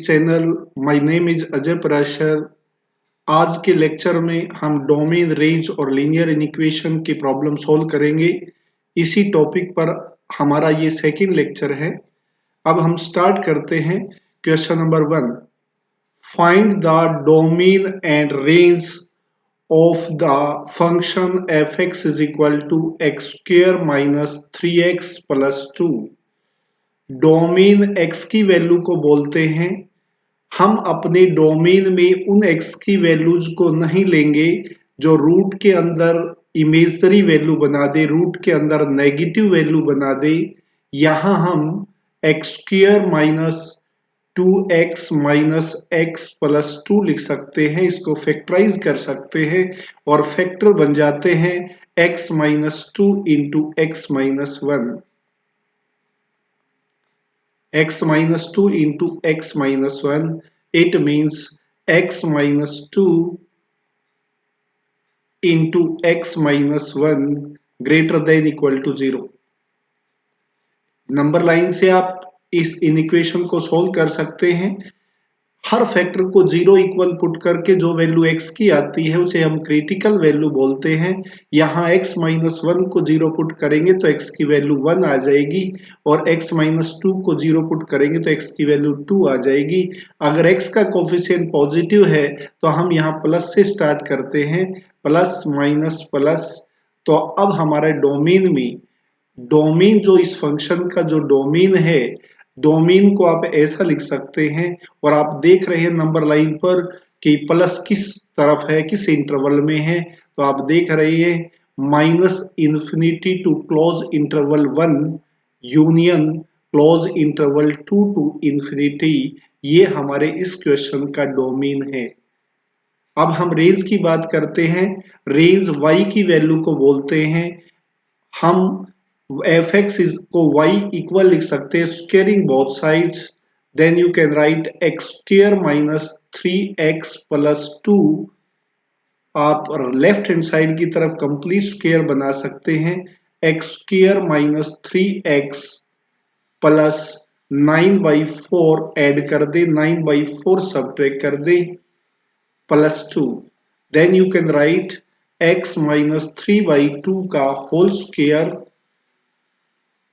Channel. My name is Ajay Parashar. आज के lecture में हम डोमेन, रेंज और लीनियर इक्वेशन की प्रॉब्लम सॉल्व करेंगे। इसी टॉपिक पर हमारा ये सेकंड लेक्चर है। अब हम स्टार्ट करते हैं। Question number 1, find the domain and range of the function fx is equal to x square minus 3x plus 2। Domain x की वैल्यू को बोलते हैं। हम अपने डोमेन में उन x की वैल्यूज को नहीं लेंगे जो रूट के अंदर इमेजनरी वैल्यू बना दे, रूट के अंदर नेगेटिव वैल्यू बना दे। यहां हम x square minus 2x minus x plus 2 लिख सकते हैं। इसको फैक्टराइज कर सकते हैं और फैक्टर बन जाते हैं x minus 2 into x minus 1, x minus 2 into x minus 1। It means x minus 2 into x minus 1 greater than equal to 0। Number line से आप इस इक्वेशन को सोल्व कर सकते हैं। हर फैक्टर को 0 इक्वल पुट करके जो वैल्यू x की आती है उसे हम क्रिटिकल वैल्यू बोलते हैं। यहाँ x माइनस 1 को 0 पुट करेंगे तो x की वैल्यू 1 आ जाएगी और x माइनस 2 को 0 पुट करेंगे तो x की वैल्यू 2 आ जाएगी। अगर x का कोफिशिएंट पॉजिटिव है तो हम यहाँ प्लस से स्टार्ट करते हैं, प्लस माइनस प्लस। तो अब हमारे डोमेन में, डोमेन जो इस फंक्शन का जो डोमेन है, डोमेन को आप ऐसा लिख सकते हैं। और आप देख रहे हैं नंबर लाइन पर कि प्लस किस तरफ है, किस इंटरवल में है। तो आप देख रहे हैं minus infinity to close interval 1 union close interval 2 to infinity. ये हमारे इस क्वेश्चन का डोमेन है। अब हम रेंज की बात करते हैं। रेंज y की वैल्यू को बोलते हैं। हम fx को y इक्वल लिख सकते हैं squaring both sides. Then you can write x square minus 3x plus 2। आप लेफ्ट हैंड साइड की तरफ कंप्लीट स्क्वायर बना सकते हैं। x square minus 3x plus 9/4 add कर दे, 9/4 सब्ट्रैक्ट कर दे, plus 2। Then you can write x minus 3/2 का whole square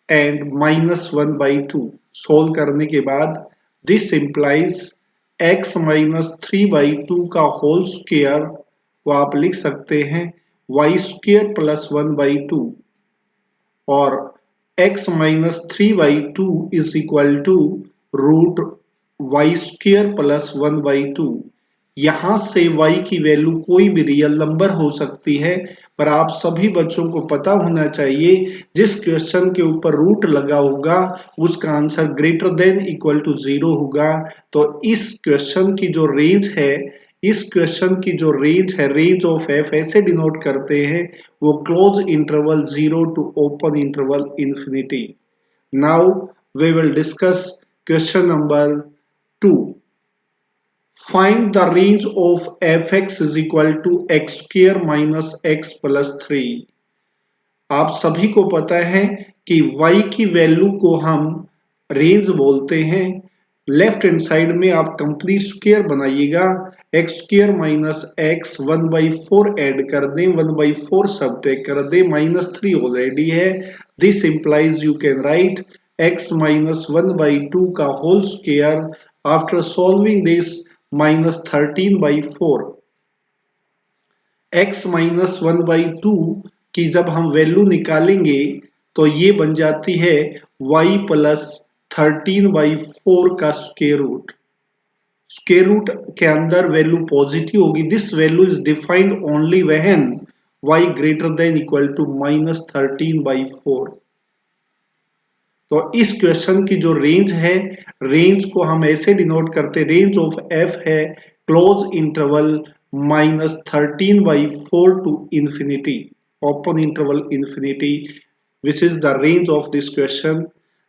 and minus 1/2। Solve करने के बाद दिस इंप्लाइज x माइनस 3/2 का होल स्क्वायर को आप लिख सकते हैं y स्क्वायर प्लस 1/2 और x minus 3/2 is equal to root y square plus 1/2। यहां से y की वैल्यू कोई भी रियल नंबर हो सकती है, पर आप सभी बच्चों को पता होना चाहिए जिस क्वेश्चन के ऊपर रूट लगा होगा उसका answer greater than equal to 0 होगा। तो इस क्वेश्चन की जो रेंज है, इस क्वेश्चन की जो रेंज है, रेंज ऑफ f ऐसे डिनोट करते हैं, वो close interval 0 to open interval infinity. Now we will discuss question number 2। Find the range of fx is equal to x square minus x plus 3। आप सभी को पता है कि y की वैल्यू को हम रेंज बोलते हैं। लेफ्ट हैंड साइड में आप कंप्लीट स्क्वायर बनाइएगा। x square minus x 1/4 add कर दें, 1/4 सब्ट्रैक्ट कर दें, -3 ऑलरेडी है। This implies you can write x minus 1/2 का whole square after solving this minus 13/4। x minus 1/2 की जब हम वैल्यू निकालेंगे तो ये बन जाती है y प्लस 13/4 का स्क्वायर रूट। स्क्वायर रूट के अंदर वैल्यू पॉजिटिव होगी। This value is defined only when y greater than equal to minus 13/4। तो इस क्वेश्चन की जो रेंज है, रेंज को हम ऐसे डिनोट करते, रेंज ऑफ f है close interval minus 13/4 to infinity, open interval infinity, which is the range of this question.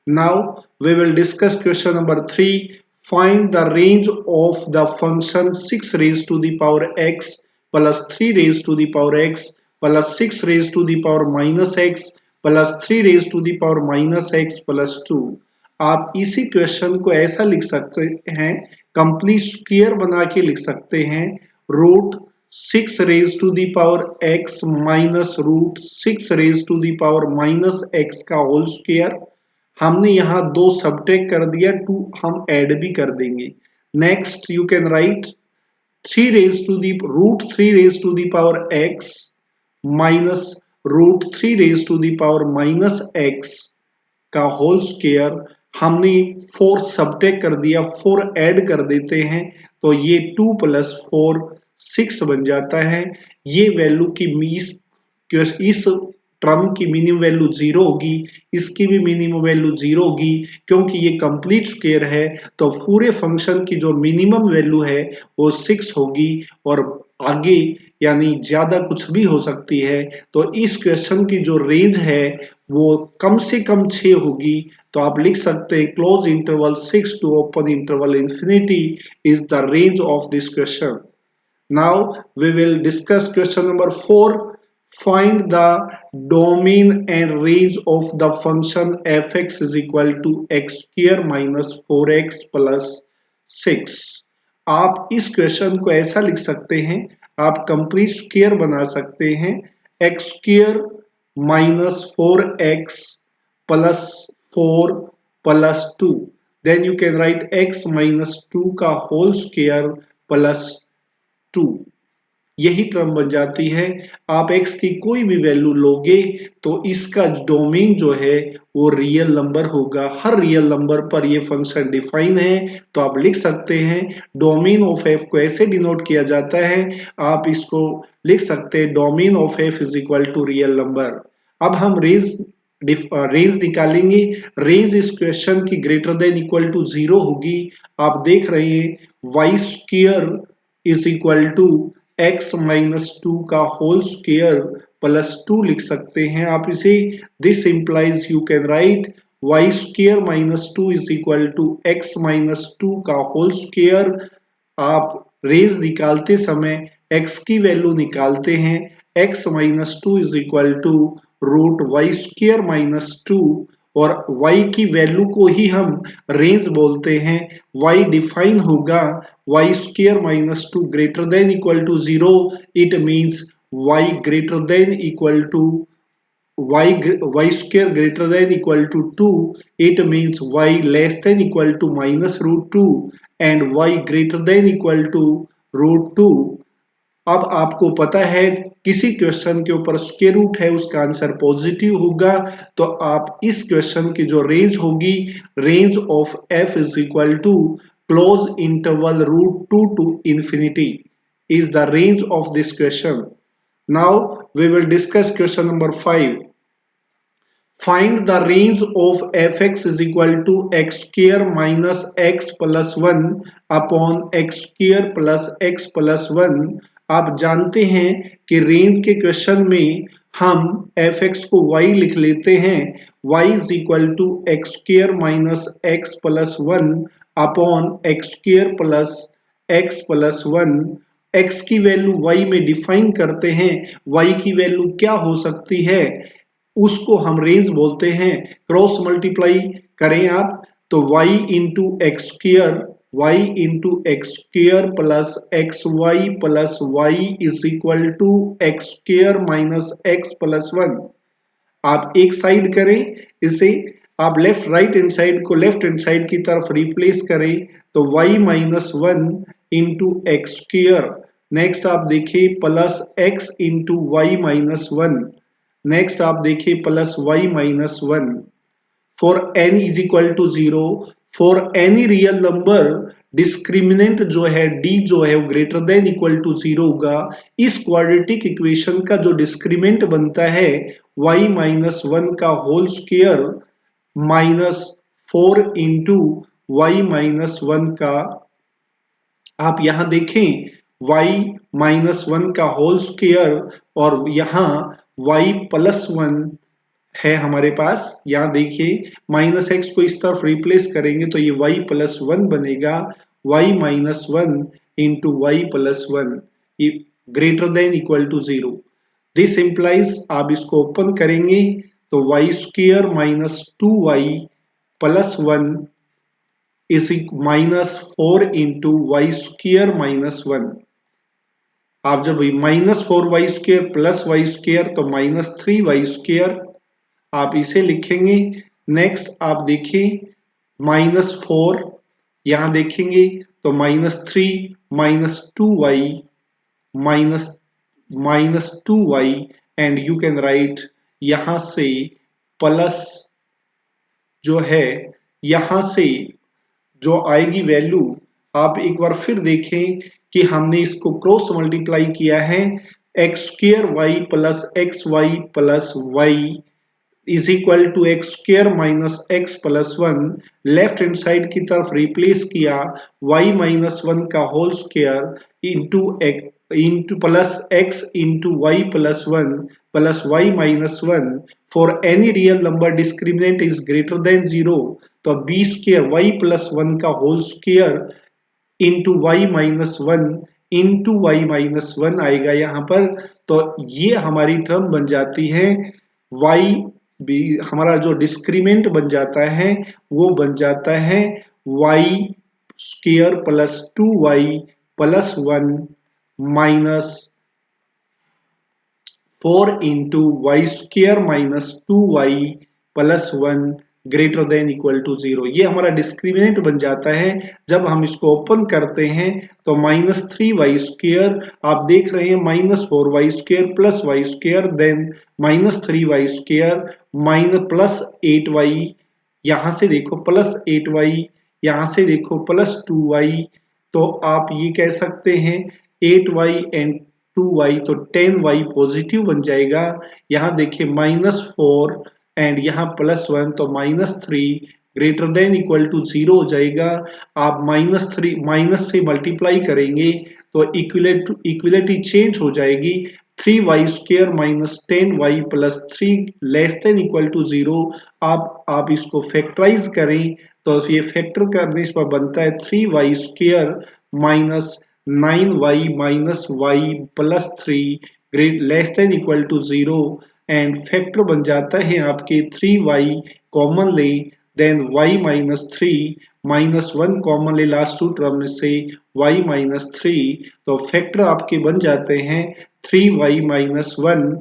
Now we will discuss question number 3. Find the range of the function 6 raised to the power x plus 3 raised to the power x plus 6 raised to the power minus x plus 3 raise to the power minus x plus 2। आप इसी question को ऐसा लिख सकते हैं complete square बना के लिख सकते हैं root 6 raise to the power x minus root 6 raise to the power minus x का होल स्क्वायर। हमने यहाँ 2 सबट्रैक्ट कर दिया, 2 हम ऐड भी कर देंगे। Next you can write 3 raise to the root 3 raise to the power x minus रूट 3 raise to the power minus x का होल स्क्वायर। हमने 4 सबट्रैक्ट कर दिया, 4 ऐड कर देते हैं तो ये 2 प्लस 4 6 बन जाता है। ये वैल्यू की इस टर्म की मिनिमम वैल्यू 0 होगी, इसकी भी मिनिमम वैल्यू 0 होगी क्योंकि ये कंप्लीट स्क्वायर है। तो पूरे फंक्शन की जो मिनिमम वैल्यू है वो 6 होगी और आगे यानी ज्यादा कुछ भी हो सकती है। तो इस क्वेश्चन की जो रेंज है वो कम से कम 6 होगी। तो आप लिख सकते हैं close interval 6 to open interval infinity is the range of this question. Now we will discuss question number 4। Find the domain and range of the function fx is equal to x square minus 4x plus 6। आप इस question को ऐसा लिख सकते हैं, आप complete square बना सकते हैं X square minus 4x plus 4 plus 2. Then you can write x minus 2 का whole square plus 2. यही टर्म बन जाती है। आप x की कोई भी वैल्यू लोगे तो इसका डोमेन जो है वो रियल नंबर होगा। हर रियल नंबर पर ये फंक्शन डिफाइन है। तो आप लिख सकते हैं डोमेन ऑफ f को ऐसे डिनोट किया जाता है, आप इसको लिख सकते हैं domain of f is equal to real number. अब हम रेंज निकालेंगे। रेंज इस क्वेश्चन की ग्रेटर देन इक्वल टू 0 होगी। आप देख रहे हैं y square is equal to x minus 2 का होल स्क्वायर प्लस 2 लिख सकते हैं आप इसे। This implies you can write y square minus 2 is equal to x minus 2 का होल स्क्वायर। आप रेंज निकालते समय x की वैल्यू निकालते हैं, x minus 2 is equal to root y square minus 2 और y की वैल्यू को ही हम रेंज बोलते हैं। y डिफाइन होगा y square minus 2 greater than equal to 0, it means y greater than equal to y square greater than equal to 2, it means y less than equal to minus root 2 and y greater than equal to root 2। अब आपको पता है किसी question के ऊपर square root है उसका answer positive होगा। तो आप इस क्वेश्चन की जो रेंज होगी, range of f is equal to close interval root 2 to infinity is the range of this question. Now we will discuss question number 5. Find the range of fx is equal to x square minus x plus 1 upon x square plus x plus 1। आप जानते हैं कि range के question में हम fx को y लिख लेते हैं, y is equal to x square minus x plus 1 upon x square plus x plus 1। x की वैल्यू y में डिफाइन करते हैं, y की वैल्यू क्या हो सकती है उसको हम रेंज बोलते हैं। क्रॉस मल्टीप्लाई करें आप तो y into x square plus x y plus y is equal to x square minus x plus 1। आप एक साइड करें इसे, आप लेफ्ट राइट हैंड साइड को लेफ्ट हैंड साइड की तरफ रिप्लेस करें तो y minus 1 into x square. Next आप देखिए plus x into y minus 1। Next आप देखिए plus y minus 1। For n is equal to 0, for any real number discriminant जो है d जो है वो ग्रेटर देन इक्वल टू 0 होगा। इस क्वाड्रेटिक इक्वेशन का जो डिस्क्रिमिनेंट बनता है y माइनस 1 का whole square minus 4 into y minus 1 का, आप यहां देखें y माइनस 1 का होल स्क्वायर और यहाँ y प्लस 1 है हमारे पास। यहाँ देखिए माइनस एक्स को इस तरफ रिप्लेस करेंगे तो ये y प्लस 1 बनेगा, y minus 1 into y plus 1 greater than equal to 0। This implies आप इसको ओपन करेंगे तो y square minus 2y plus 1 is -4 into y square -1। आप जब -4y² प्लस वाई स्क्र तो -3y², आप इसे लिखेंगे। नेक्स्ट आप देखिए -4, यहां देखेंगे तो -3 -2y -2y and you can right यहां से प्लस जो है, यहां से जो आएगी वैल्यू, आप एक बार फिर देखें कि हमने इसको क्रॉस मल्टीप्लाई किया है। x² y plus x y plus y is equal to x² minus x plus 1। Left hand side की तरफ रिप्लेस किया y माइनस 1 का whole square into plus x into y plus 1 plus y minus 1। For any real number discriminant is greater than 0, तो b² y plus 1 का whole square into y minus 1 into y minus 1 आएगा यहाँ पर। तो ये हमारी term बन जाती है y भी, हमारा जो डिस्क्रीमेंट बन जाता है वो बन जाता है y² plus 2y plus 1 minus 4 into y² minus 2y plus 1 greater than equal to 0। ये हमारा डिस्क्रिमिनेंट बन जाता है। जब हम इसको ओपन करते हैं तो -3y², आप देख रहे हैं -4y² plus y² then -3y² minus plus 8y, यहां से देखो प्लस 8y, यहां से देखो प्लस 2y। तो आप ये कह सकते हैं 8y एंड 2y तो 10y पॉजिटिव बन जाएगा। यहां देखिए -4 एंड यहाँ +1 तो -3 ग्रेटर देन इक्वल टू 0 हो जाएगा। आप -3 माइनस से मल्टीप्लाई करेंगे तो इक्वलिटी चेंज हो जाएगी। 3y² minus 10y plus 3 less than equal to 0। आप इसको फैक्टराइज करें तो ये फैक्टर करने पर बनता है 3y² minus 9y minus y plus 3 great less than equal to 0 and factor बन जाता है आपके 3y कॉमन ले then y minus 3 minus 1 common ले लास्ट टू टर्म से y माइनस 3। तो फैक्टर आपके बन जाते हैं 3y minus 1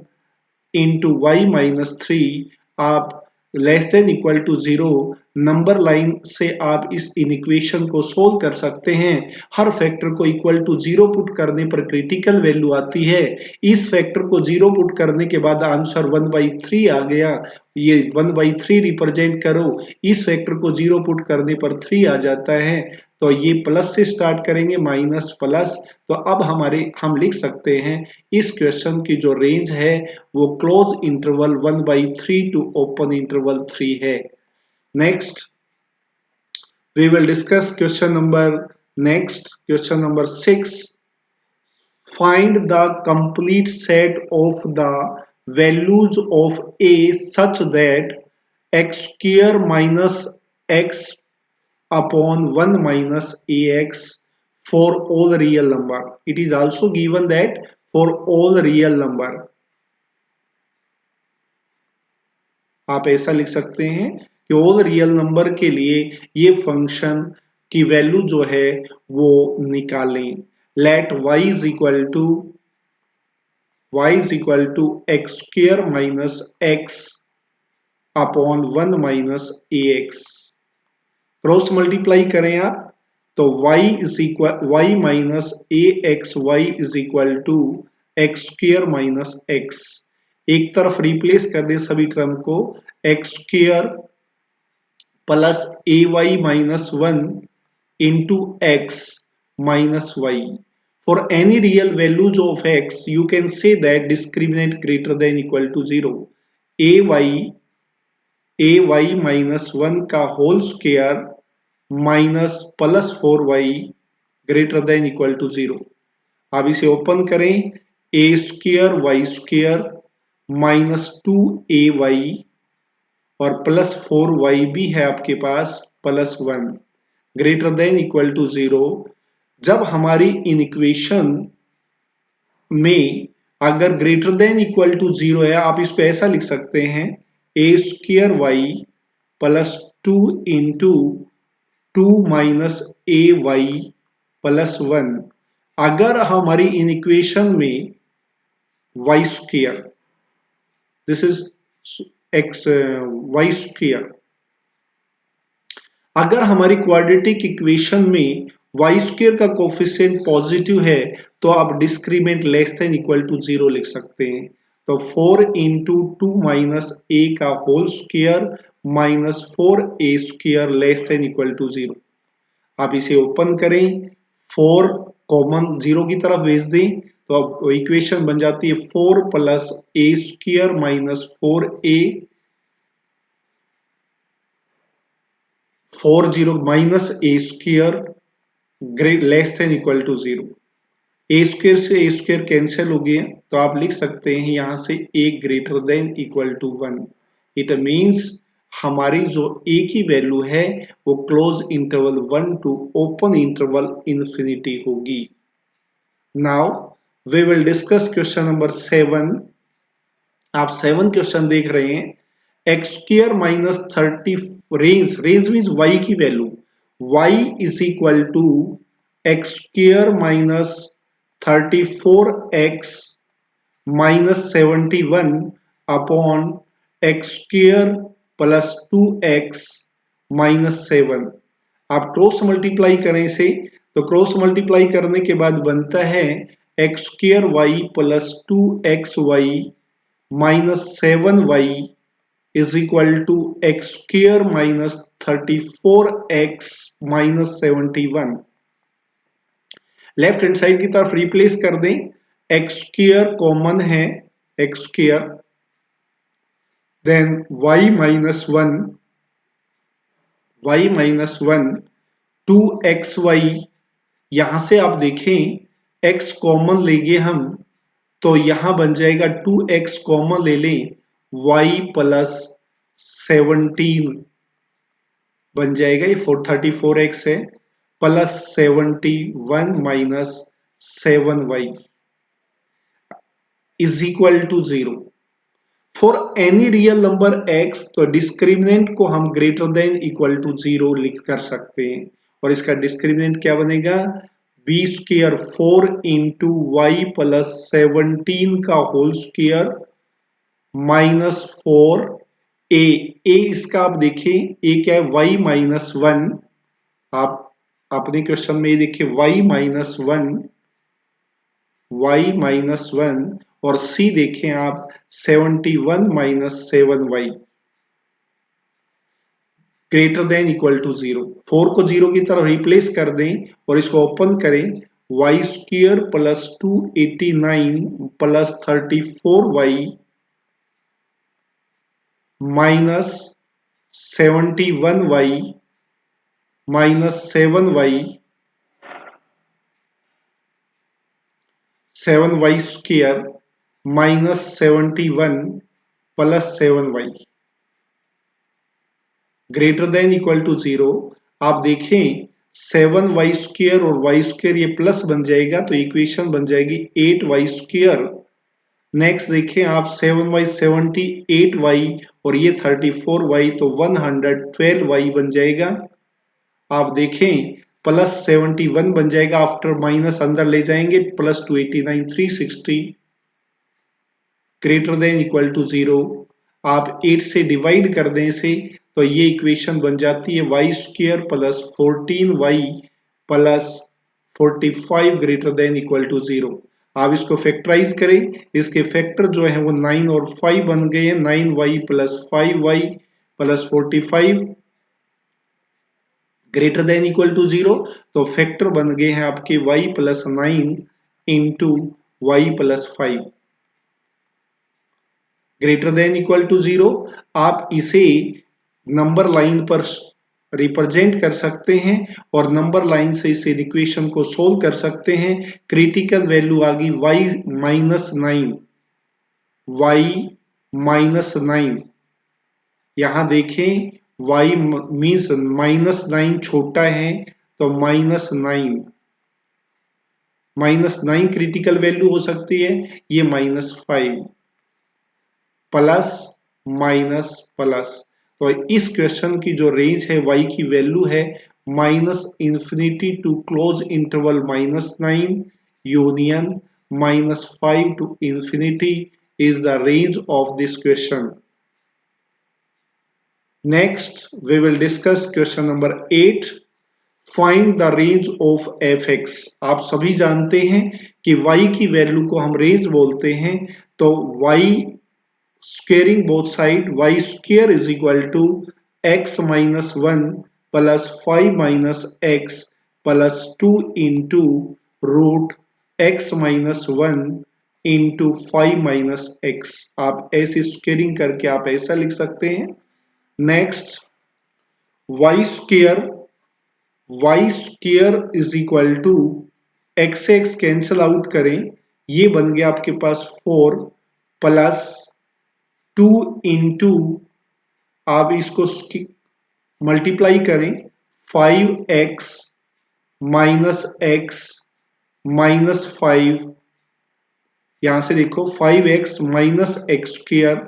into y minus 3। आप less than equal to 0 number line से आप इस इक्वेशन को सोल्व कर सकते हैं। हर फैक्टर को इक्वल टू 0 पुट करने पर क्रिटिकल वैल्यू आती है। इस फैक्टर को 0 पुट करने के बाद आंसर 1/3 आ गया। ये 1/3 रिप्रेजेंट करो, इस फैक्टर को 0 पुट करने पर 3 आ जाता है। तो ये प्लस से स्टार्ट करेंगे माइनस प्लस। तो अब हम लिख सकते हैं इस क्वेश्चन की जो रेंज है वो close interval 1/3 to open interval 3 है। Next we will discuss question number 6। Find the complete set of the values of a such that x² minus x upon 1 minus ax for all real number. It is also given that for all real number. आप ऐसा लिख सकते हैं कि all real number के लिए ये function की वैल्यू जो है वो निकालें। Let y is equal to x² minus x upon 1 minus ax। Cross multiply करें आप तो y minus axy is equal to x² minus x। एक तरफ रिप्लेस कर दे सभी टर्म को, x² plus ay minus 1 into x minus y। For any real values of x you can say that discriminant greater than equal to 0। ay minus 1 का whole square minus plus 4y greater than equal to 0। अब इसे open करें, a² y² minus 2ay और plus 4y भी है आपके पास plus 1 greater than equal to 0। जब हमारी इन इक्वेशन में अगर ग्रेटर देन इक्वल टू 0 है, आप इसको ऐसा लिख सकते हैं a² y plus 2 into 2 minus A Y plus 1। अगर हमारी इन इक्वेशन में Y square, this is X Y square, अगर हमारी क्वाड्रेटिक इक्वेशन में वाई स्क्वायर का कोफिशिएंट पॉजिटिव है तो आप discriminant less than equal to 0 लिख सकते हैं। तो 4 इंटू 2 माइनस ए का whole square minus 4a square less than equal to 0। आप इसे ओपन करें, 4 कॉमन 0 की तरफ भेज दें तो अब इक्वेशन बन जाती है 4 plus a square minus 4a 40 minus a square great less than equal to 0। A square से ए स्क्वायर कैंसिल हो गया तो आप लिख सकते हैं यहां से a greater than equal to 1। It means हमारी जो a की वैल्यू है वो close interval 1 to open interval infinity होगी। Now we will discuss question number 7। आप 7 क्वेश्चन देख रहे हैं। X square minus 30 range means y की value y is equal to x square minus 34x minus 71 upon X square plus 2x minus 7। आप cross multiply करें इसे तो cross multiply करने के बाद बनता है x square y plus 2xy minus 7y is equal to x square minus 34x minus 71। Left hand side की तरफ रिप्लेस कर दें, एक्स स्क्वायर कॉमन है, x square then y minus 1 2xy। यहां से आप देखें x कॉमन लेंगे हम तो यहां बन जाएगा 2x कॉमन ले लें y प्लस 17 बन जाएगा, ये 34x है plus 71 minus 7y is equal to 0। For any real number x तो डिस्क्रिमिनेंट को हम ग्रेटर देन इक्वल टू 0 लिख कर सकते हैं और इसका डिस्क्रिमिनेंट क्या बनेगा b square 4 into y plus 17 का होल स्क्वायर माइनस 4 ए इसका आप देखें ए क्या है y माइनस 1। आप अपने क्वेश्चन में ये देखिए y माइनस 1 और c देखें आप 71 minus 7y greater than equal to 0। 4 को 0 की तरफ रिप्लेस कर दें और इसको ओपन करें y square plus 289 plus 34y minus 71y minus 7y square minus 71 plus 7y greater than equal to 0। आप देखें 7y स्क्वायर और y स्क्वायर ये प्लस बन जाएगा तो इक्वेशन बन जाएगी 8y स्क्वायर। नेक्स्ट देखें आप 7y 78y और ये 34y तो 112y बन जाएगा। आप देखें प्लस 71 बन जाएगा, आफ्टर माइनस अंदर ले जाएंगे plus 289 360 greater than equal to 0। आप 8 से डिवाइड कर दें इसे तो ये इक्वेशन बन जाती है y square plus 14y plus 45 greater than equal to 0। आप इसको फैक्टराइज करें, इसके फैक्टर जो है वो 9 और 5 बन गए हैं, 9y plus 5y plus 45 greater than equal to 0। तो फैक्टर बन गए हैं आपके y plus 9 into y plus 5 greater than equal to 0। आप इसे नंबर लाइन पर रिप्रेजेंट कर सकते हैं और नंबर लाइन से इस इक्वेशन को सोल्व कर सकते हैं। क्रिटिकल वैल्यू आ गई y माइनस 9 यहां देखें y मीन्स माइनस 9 छोटा है तो माइनस 9 क्रिटिकल वैल्यू हो सकती है, ये -5 प्लस माइनस प्लस। तो इस क्वेश्चन की जो रेंज है y की वैल्यू है minus infinity to close interval minus 9 union minus 5 to infinity is the range of this question. Next, we will discuss question number 8. Find the range of fx. आप सभी जानते हैं कि y की value को हम रेंज बोलते हैं, तो y squaring both side, y square is equal to x minus 1 plus 5 minus x plus 2 into root x minus 1 into 5 minus x. आप ऐसे स्क्वेयरिंग करके आप ऐसा लिख सकते हैं. Next, y square is equal to x x cancel out करें, ये बन गया आपके पास 4 प्लस 2 इंटू, आप इसको मल्टीप्लाई करें 5x माइनस x माइनस 5. यहां से देखो 5x minus x square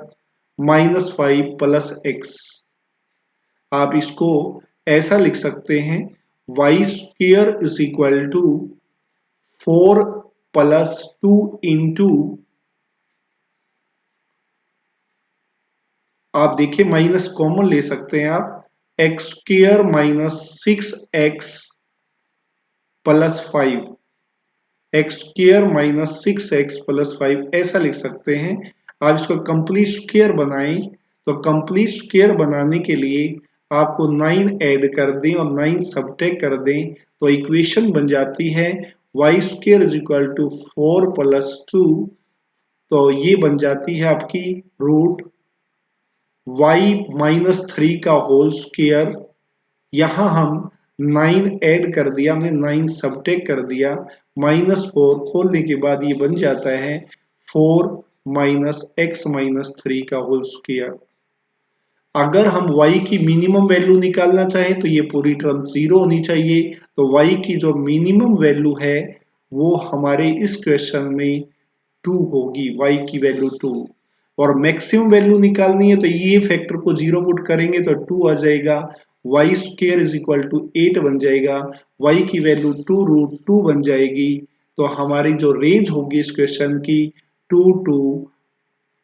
minus 5 plus x. आप इसको ऐसा लिख सकते हैं y square is equal to 4 plus 2 into, आप देखिए माइनस कॉमन ले सकते हैं आप, x square minus 6x plus 5, x square minus 6x plus 5 ऐसा लिख सकते हैं. आप इसको कंप्लीट स्क्वेयर बनाएं, तो कंप्लीट स्क्वेयर बनाने के लिए आपको 9 ऐड कर दें और 9 सबट्रैक्ट कर दें, तो इक्वेशन बन जाती है y square is equal to 4 plus 2, तो ये बन जाती है आपकी रूट y माइनस 3 का होल स्क्वेयर. यहां हम 9 ऐड कर दिया, हमने 9 सबट्रैक्ट कर दिया, माइनस 4 खोलने के बाद ये बन जाता है 4 माइनस x माइनस 3 का होल स्क्वेयर. अगर हम y की मिनिमम वैल्यू निकालना चाहें तो ये पूरी टर्म 0 होनी चाहिए, तो y की जो मिनिमम वैल्यू है वो हमारे इस क्वेश्चन में 2 होगी, y की वैल्यू 2. और मैक्सिमम वैल्यू निकालनी है तो ये फैक्टर को 0 पुट करेंगे तो 2 आ जाएगा, y square is equal to 8 बन जाएगा, y की वैल्यू 2 रूट 2 बन जाएगी. तो हमारी जो रेंज होगी इस क्वेश्चन की 2 to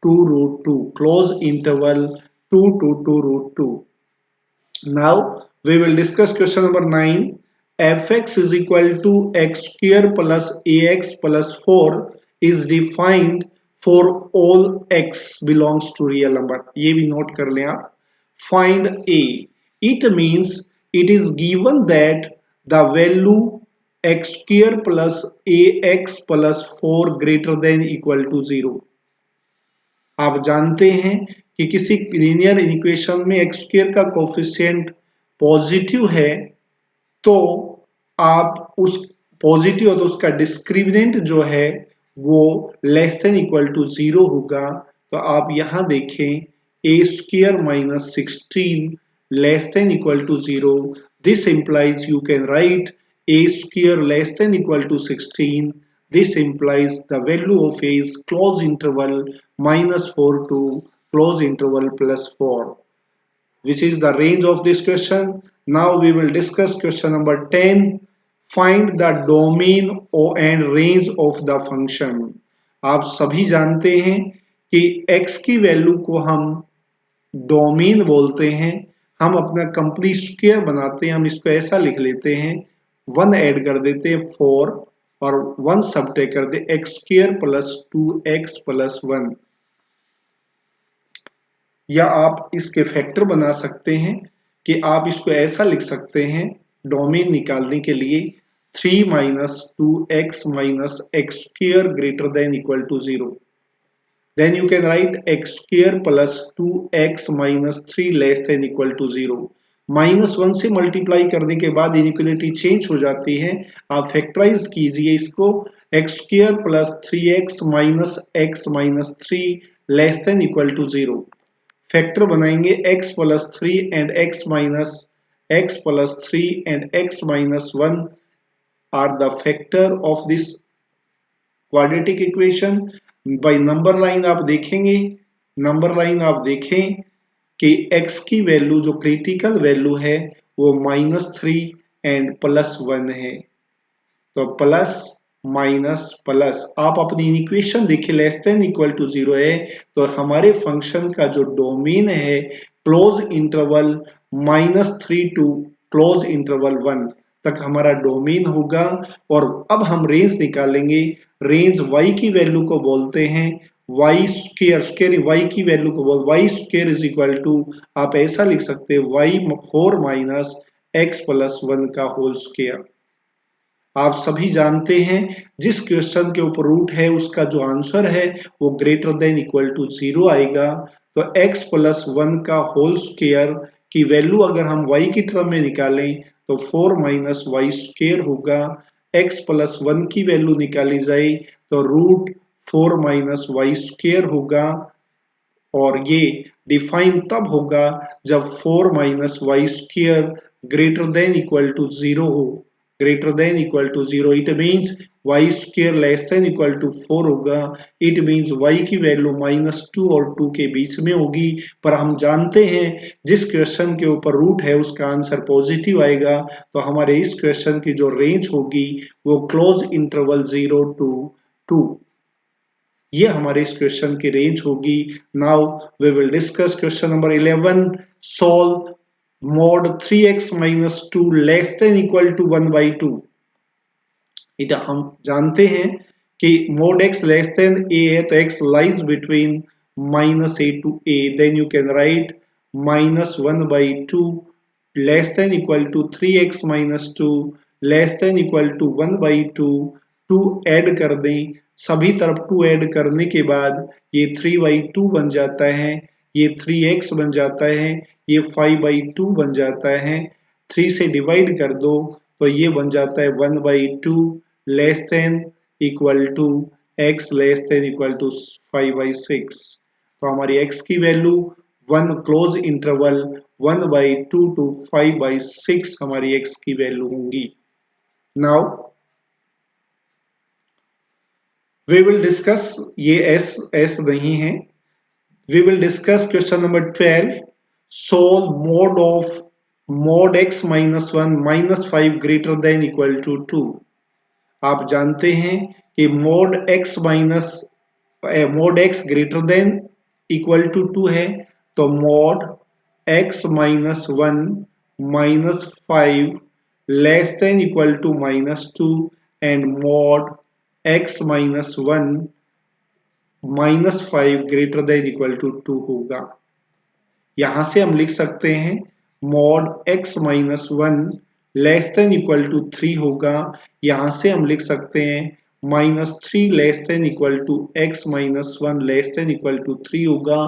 2 root 2, close interval 2 to 2 root 2. Now we will discuss question number 9. fx is equal to x square plus ax plus 4 is defined for all x belongs to real number. ये भी note कर लें आप. Find a. It means it is given that the value x square plus ax plus 4 greater than equal to 0. आप जानते हैं कि किसी लीनियर इक्वेशन में एक्स स्क्वायर का कोफिशिएंट पॉजिटिव है, तो आप उस पॉजिटिव और तो उसका डिस्क्रिमिनेंट जो है वो लेस देन इक्वल टू 0 होगा. तो आप यहां देखें A square minus 16 less than equal to 0. This implies you can write A square less than equal to 16. This implies the value of a is close interval minus 4 to close interval plus 4, which is the range of this question. Now we will discuss question number 10. Find the domain and range of the function. आप सभी जानते हैं कि x की value को हम domain बोलते हैं. हम अपना कंप्लीट स्क्वायर बनाते हैं, हम इसको ऐसा लिख लेते हैं, 1 ऐड कर देते हैं 4 और 1 सबट्रैक्ट कर दे X square plus 2x plus 1. या आप इसके फैक्टर बना सकते हैं कि आप इसको ऐसा लिख सकते हैं डोमेन निकालने के लिए 3 minus 2x minus x square greater than equal to 0. Then you can write x square plus 2x minus 3 less than equal to 0. -1 से मल्टीप्लाई करने के बाद इनइक्वालिटी चेंज हो जाती है. आप फैक्टराइज कीजिए इसको, x square plus 3x minus x minus 3 less than equal to 0. Factor बनाएंगे x plus 3 and x minus x plus 3 and x minus 1 are the factor of this quadratic equation. By number line आप देखेंगे, number line आप देखें कि x की value जो critical value है वो -3 एंड +1 है। तो प्लस माइनस प्लस, आप अपनी इक्वेशन देखिए, लेस देन इक्वल टू 0 है, तो हमारे फंक्शन का जो डोमेन है close interval -3 to close interval 1 तक हमारा डोमेन होगा। और अब हम रेंज निकालेंगे। रेंज y की वैल्यू को बोलते हैं वाई स्क्र y की वैल्यू को बोल y square is equal to, आप ऐसा लिख सकते हैं y4 माइनस x प्लस 1 का होल स्क्वायर। आप सभी जानते हैं जिस क्वेश्चन के ऊपर रूट है उसका जो आंसर है वो ग्रेटर देन इक्वल टू 0 आएगा। तो x प्लस 1 का होल स्क्वायर की वैल्यू अगर हम y की टर्म में निकालें तो 4 माइनस वाई स्क्वायर होगा। x प्लस 1 की वैल्यू निकाली जाए तो √4 माइनस वाई स्क्वायर होगा। और ये डिफाइन तब होगा जब 4 minus y square greater than equal to 0 हो। Greater than equal to 0 it means y square less than equal to 4 होगा। इट मीन्स y की वैल्यू -2 और 2 के बीच में होगी। पर हम जानते हैं जिस क्वेश्चन के ऊपर रूट है उसका आंसर पॉजिटिव आएगा। तो हमारे इस क्वेश्चन की जो रेंज होगी वो क्लोज इंटरवल 0 टू 2, ये हमारे इस क्वेश्चन की रेंज होगी। Now we will discuss question number 11। Solve mod 3x minus 2 less than equal to 1/2। It हम जानते हैं कि mod x less than a है तो x lies between -a to a, then you can write -1/2 less than equal to 3x minus 2 less than equal to 1/2। 2 add कर दें, सभी तरफ 2 ऐड करने के बाद ये 3/2 बन जाता है, ये 3x बन जाता है, ये 5/2 बन जाता है। 3 से डिवाइड कर दो तो ये बन जाता है 1/2 less than equal to x less than equal to 5/6। तो हमारी x की वैल्यू 1 क्लोज इंटरवल 1/2 टू 5/6 हमारी x की वैल्यू होंगी। नाउ वी विल डिस्कस, ये s नहीं है। We will discuss question number 12। Solve mod x minus 1 -5 greater than equal to 2। आप जानते हैं कि mod x greater than equal to 2 है, तो mod x minus 1 -5 less than equal to -2 and mod x minus 1 -5 greater than equal to 2 होगा। यहां से हम लिख सकते हैं mod x minus 1 less than equal to 3 होगा। यहां से हम लिख सकते हैं -3 less than equal to x minus 1 less than equal to 3 होगा।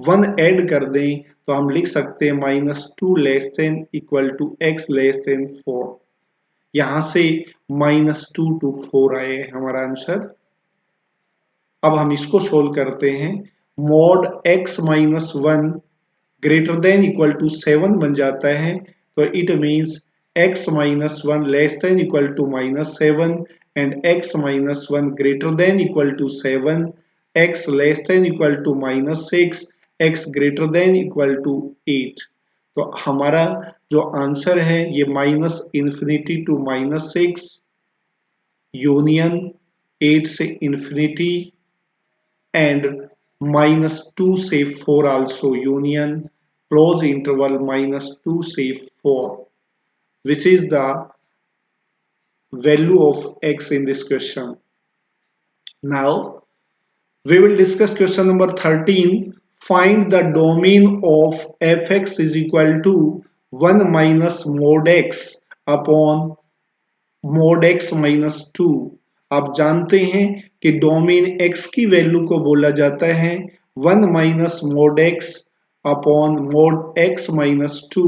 1 ऐड कर दें तो हम लिख सकते हैं -2 less than equal to x less than 4। यहां से -2 to 4 आए हमारा आंसर। अब हम इसको सोल्व करते हैं। mod x minus 1 greater than equal to 7 बन जाता है, तो it means x minus 1 less than equal to -7 and x minus 1 greater than equal to 7, x less than equal to -6, x greater than equal to 8। तो हमारा जो answer है ये -∞ to -6 union 8 से इंफिनिटी एंड -2 से 4 also union close interval -2 से 4, which is the value of x in this question. Now we will discuss question number 13. Find the domain of fx is equal to 1 minus mod x upon mod x minus 2। आप जानते हैं कि domain x की value को बोला जाता है 1 minus mod x upon mod x minus 2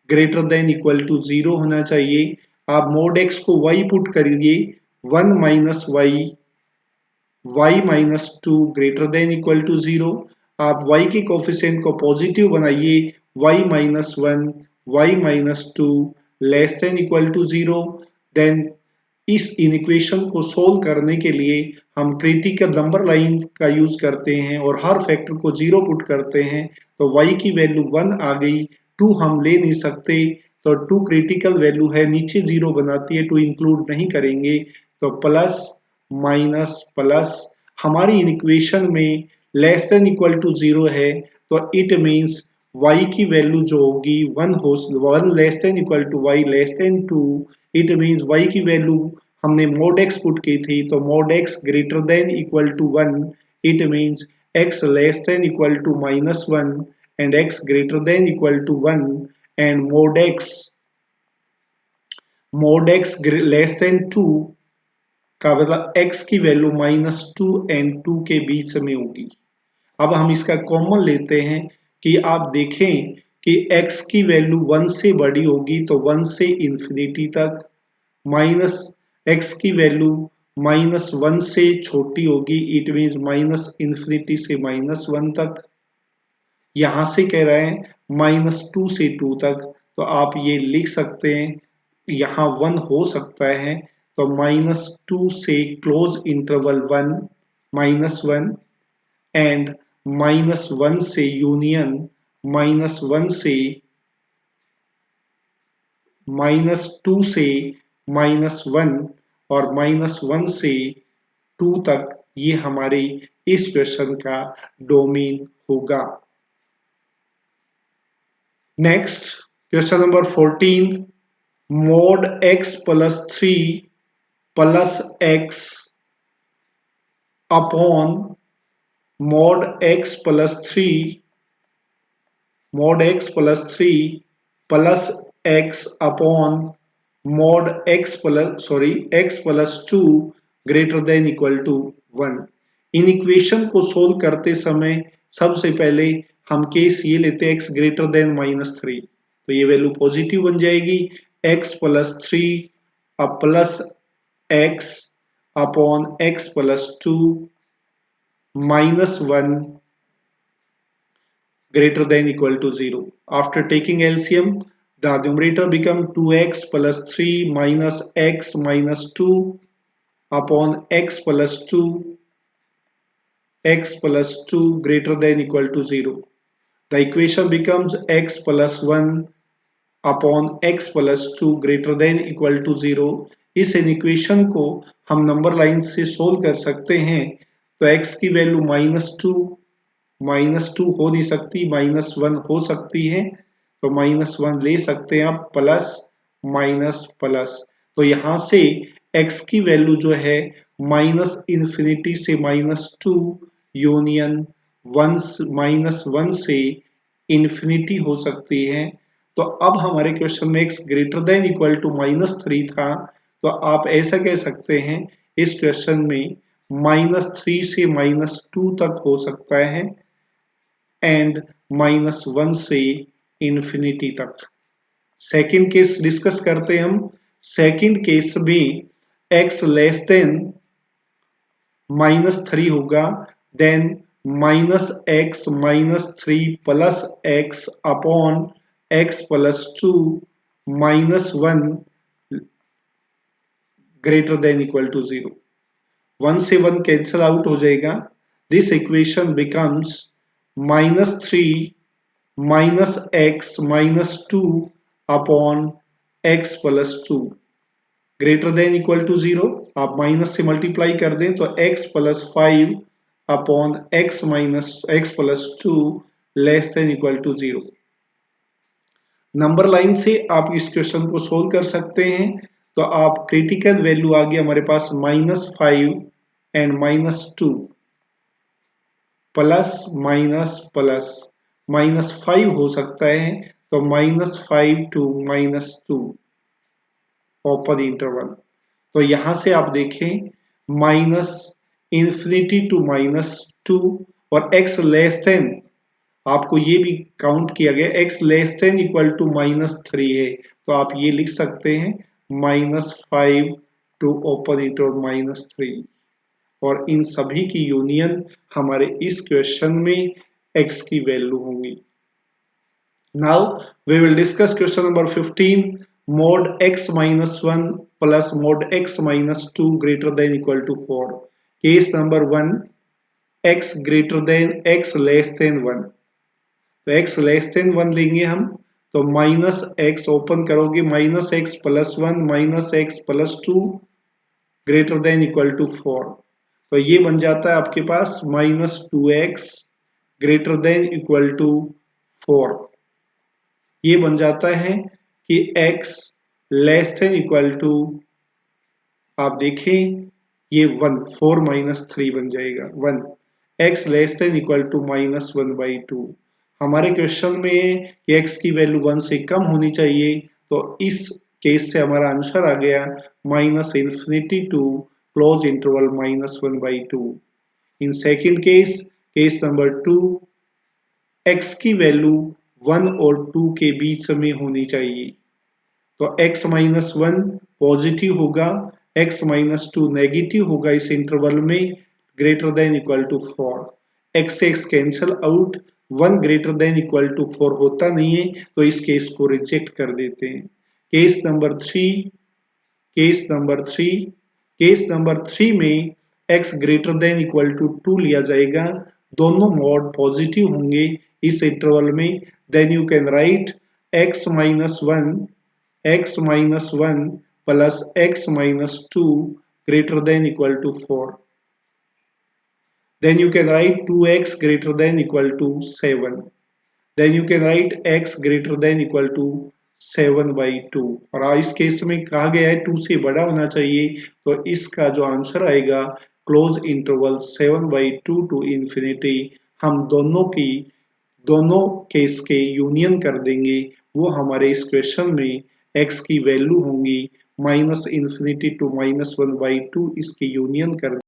greater than equal to 0 होना चाहिए। आप mod x को y पुट करिए 1 minus y minus 2 greater than equal to 0। आप y के कोफिशिएंट को पॉजिटिव बनाइए y minus 1 y minus 2 less than equal to 0। Then इस इक्वेशन को सोल्व करने के लिए हम क्रिटिकल नंबर लाइन का यूज करते हैं और हर फैक्टर को 0 पुट करते हैं, तो y की वैल्यू 1 आ गई, 2 हम ले नहीं सकते, तो 2 क्रिटिकल वैल्यू है, नीचे 0 बनाती है, 2 इंक्लूड नहीं करेंगे, तो प्लस माइनस प्लस। हमारी इन इक्वेशन में लेस देन इक्वल टू 0 है, तो इट मीन्स y की वैल्यू जो होगी 1 less than equal to y less than 2, it means y की वैल्यू हमने mod x पुट की थी, तो mod x greater than equal to 1, it means x less than equal to -1 and x greater than equal to 1 and mod x less than 2 का मतलब x की value -2 and 2 के बीच में होगी। अब हम इसका कॉमन लेते हैं कि आप देखें कि x की वैल्यू 1 से बड़ी होगी तो 1 से इंफिनिटी तक, माइनस x की वैल्यू -1 से छोटी होगी, इट मीन्स माइनस इंफिनिटी से -1 तक। यहां से कह रहे हैं -2 से 2 तक, तो आप ये लिख सकते हैं, यहाँ 1 हो सकता है, तो -2 से क्लोज इंटरवल 1 -1 एंड -1 से यूनियन -1 से -2 से -1 और -1 से 2 तक, ये हमारे इस क्वेश्चन का डोमेन होगा। Next question number 14, mod x plus 3 plus x upon mod x plus 3 plus x upon mod x plus 2 greater than equal to 1। In equation को सोल्व करते समय सबसे पहले हम केस ये लेते हैं x ग्रेटर देन -3, तो ये वैल्यू पॉजिटिव बन जाएगी, x plus 3 plus x upon x plus 2 -1 greater than equal to 0। After taking LCM, the numerator become 2x plus 3 minus x minus 2 upon x plus 2 greater than equal to 0। The equation becomes x plus 1 upon x plus 2 greater than equal to 0। इस equation को हम number line से solve कर सकते हैं, तो x की value -2 हो नहीं सकती, -1 हो सकती है, तो -1 ले सकते हैं आप, प्लस माइनस प्लस, तो यहां से x की वैल्यू जो है -∞ से -2 यूनियन -1 से इंफिनिटी हो सकती है। तो अब हमारे क्वेश्चन में x greater than equal to -3 था, तो आप ऐसा कह सकते हैं इस क्वेश्चन में -3 से -2 तक हो सकता है एंड -1 से इंफिनिटी तक। सेकंड केस डिस्कस करते हैं हम। सेकंड केस में x लेस देन -3 होगा, then -x -3 plus x upon x plus 2 -1 greater than equal to 0। 1 से 1 कैंसल आउट हो जाएगा। This equation becomes -3 -x -2 upon x plus 2 greater than equal to 0। आप minus से मल्टीप्लाई कर दें तो x plus 5 upon x plus 2 less than equal to 0। Number line से आप इस क्वेश्चन को सोल्व कर सकते हैं, तो आप क्रिटिकल वैल्यू आ गया हमारे पास -5 एंड -2 प्लस प्लस -5 हो सकता है, तो -5 to -2 ओपन इंटरवल। तो यहां से आप देखें -∞ to -2 और x लेस देन, आपको ये भी काउंट किया गया x less than equal to -3 है, तो आप ये लिख सकते हैं -5 to ओपन इंटरवल -3, और इन सभी की यूनियन हमारे इस क्वेश्चन में x की वैल्यू होंगी। Now we will discuss question number 15, mod x minus 1 plus mod x minus 2 greater than equal to 4। Case number 1, x less than 1, तो x less than 1 लेंगे हम, तो माइनस एक्स ओपन करोगे, minus x plus 1 minus x plus 2 greater than equal to 4। तो ये बन जाता है आपके पास minus 2x greater than equal to 4। ये बन जाता है कि x less than equal to, आप देखें ये 1, 4 माइनस 3 बन जाएगा 1, x less than equal to minus 1/2। हमारे क्वेश्चन में कि x की वैल्यू 1 से कम होनी चाहिए, तो इस केस से हमारा आंसर आ गया minus infinity to close interval minus 1/2। In second case, case number 2, x की वैल्यू 1 और 2 के बीच में होनी चाहिए। तो x माइनस 1 पॉजिटिव होगा, x माइनस 2 नेगेटिव होगा इस इंटरवल में, greater than equal to 4। x से x cancel out, 1 greater than equal to 4 होता नहीं है, तो इस केस को रिजेक्ट कर देते हैं। Case number 3, case number 3, case number 3 में x greater than equal to 2 लिया जाएगा, दोनों मॉड पॉजिटिव होंगे इस इंटरवल में, then you can write x minus 1 plus x minus 2 greater than equal to 4. Then you can write 2x greater than equal to 7. Then you can write x greater than equal to 7/2। और इस case में कहा गया है 2 से बड़ा होना चाहिए, तो इसका जो आंसर आएगा क्लोज इंटरवल 7/2 टू इंफिनिटी। हम दोनों केस के यूनियन कर देंगे, वो हमारे इस क्वेश्चन में x की वैल्यू होंगी माइनस इन्फिनिटी टू माइनस 1/2, इसकी यूनियन कर